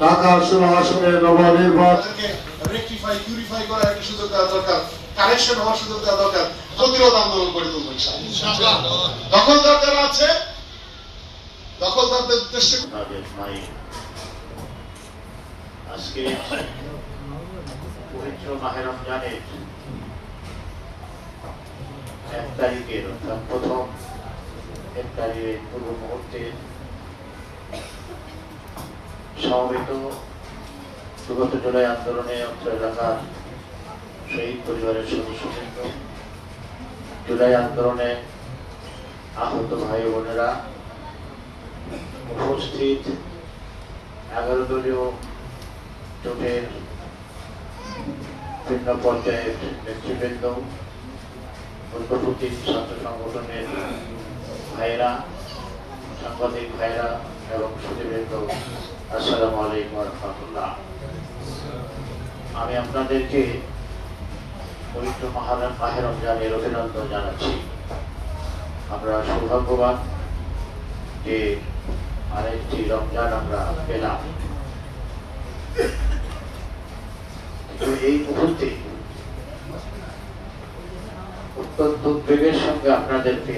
ঢাকা 16 আসনের নবনির্বাচিত rectify purify করার একটা সুযোগ দেওয়া দরকার, কারেকশন হওয়ার সুযোগ দেওয়া দরকার, প্রতিরোধ আন্দোলন করে তুলব ইনশাআল্লাহ। দখলদার যারা আছে, দখলদারদের উদ্দেশ্যে আজকে পবিত্র মাহে রমজানের 1 তারিখের অর্থাৎ প্রথম 1 তারিখের পূর্ব মুহূর্তে সমবেত বিগত জুলাই আন্দোলনে অত্র এলাকার শহীদ পরিবারের সদস্যবৃন্দ, জুলাই আন্দোলনে আহত ভাই বোনেরা, উপস্থিত 11 দলীয় জোটের ভিন্ন পর্যায়ের নেতৃবৃন্দ, ঐক্যপ্রতীক ছাত্র সংগঠনের ভাইরা, সাংবাদিক ভাইরা এবং সুধীবৃন্দ, আসসালামু আলাইকুম ওয়া রাহমাতুল্লাহ। আমি আপনাদেরকে পবিত্র মাহে রমজানের অভিনন্দন জানাচ্ছি। আমরা সৌভাগ্যবান যে আরেকটি রমজান আমরা পেলাম। এই মুহূর্তে অত্যন্ত উদ্বেগের সঙ্গে আপনাদেরকে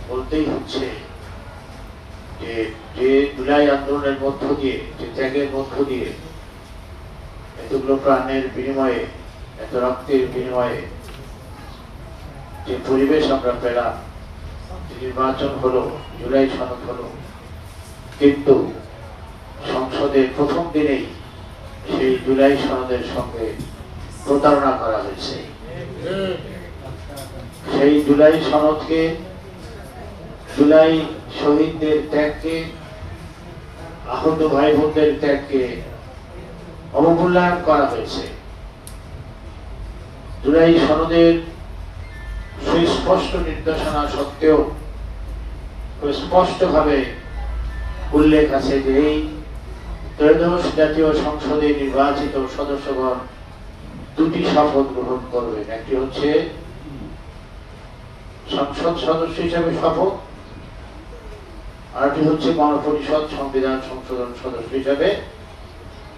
বলতেই হচ্ছে যে জুলাই আন্দোলনের মধ্য দিয়ে, যে ত্যাগের মধ্য দিয়ে এতগুলো প্রাণের বিনিময়ে, এত রক্তের বিনিময়ে যে পরিবেশ আমরা পেলাম, যে নির্বাচন হলো, জুলাই সনদ হলো, কিন্তু সংসদের প্রথম দিনেই সেই জুলাই সনদের সঙ্গে প্রতারণা করা হয়েছে। সেই জুলাই সনদকে, জুলাই শহীদদের ত্যাগকে, আহত ভাই বোনদের ত্যাগকে অবমূল্যায়ন করা হয়েছে। জুলাই সনদের সুস্পষ্ট নির্দেশনা সত্ত্বেও স্পষ্টভাবে উল্লেখ আছে যে এই ত্রয়োদশ জাতীয় সংসদে নির্বাচিত সদস্যগণ 2টি শপথ গ্রহণ করবেন। একটি হচ্ছে সংসদ সদস্য হিসেবে শপথ, আরেকটি হচ্ছে গণপরিষদ সংবিধান সংশোধন সদস্য হিসেবে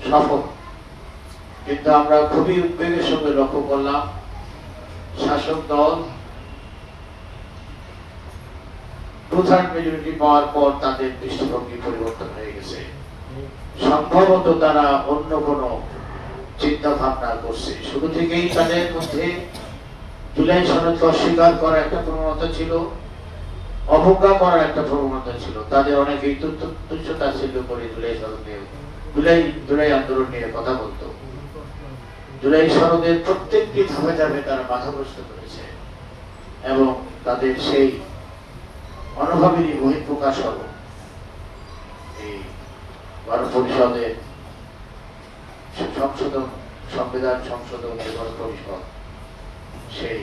শপথ। কিন্তু আমরা খুবই উদ্বেগের সঙ্গে লক্ষ্য করলাম, শাসক দল প্রধান মেজরিটি পাওয়ার পর তাদের দৃষ্টিভঙ্গি পরিবর্তন হয়ে গেছে। সম্ভবত তারা অন্য কোনো চিন্তা ভাবনা করছে। শুরু থেকেই তাদের মধ্যে জুলাই সনদকে অস্বীকার করার একটা প্রবণতা ছিল, অবজ্ঞা করার একটা প্রবণতা ছিল। তাদের অনেকেই তুচ্ছ-তাচ্ছিল্য করে জুলাই সনদ নিয়ে, জুলাই আন্দোলন নিয়ে কথা বলতো। জুলাই সনদের প্রত্যেকটি ধাপে ধাপে তারা বাধাগ্রস্ত করেছে এবং তাদের সেই মনোভাবেরই বহিঃপ্রকাশ হলো এই গণপরিষদের সংশোধন, সংবিধান সংশোধন যে গণপরিষদ, সেই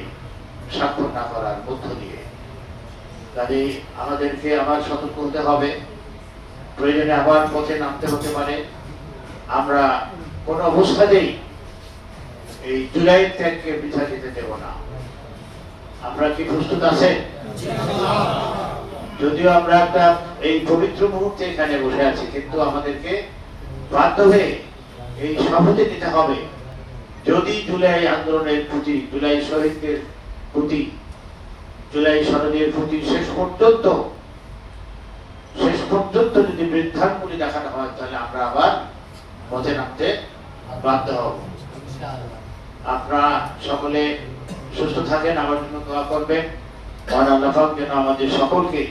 স্বাক্ষর না করার মধ্য দিয়ে। কাজেই আমাদেরকে আবার সতর্ক হতে হবে, প্রয়োজনে আবার পথে নামতে হতে পারে। আমরা কোন অবস্থাতেই এই জুলাই ত্যাগকে বৃথা যেতে দেব না। আপনারা কি প্রস্তুত আছেন? যদিও আমরা একটা এই পবিত্র মুহূর্তে এখানে বসে আছি, কিন্তু আমাদেরকে বাধ্য হয়ে এই শপথে নিতে হবে, যদি জুলাই আন্দোলনের প্রতি, জুলাই শহীদদের প্রতি, জুলাই সনদের প্রতি শেষ পর্যন্ত যদি বৃদ্ধাঙ্গুলি দেখানো হয়, তাহলে আমরা আবার পথে নামতে বাধ্য হব। আপনারা সকলে সুস্থ থাকেন, আমার জন্য দোয়া করবেন। মহান আল্লাহ পাক যেন আমাদের সকলকে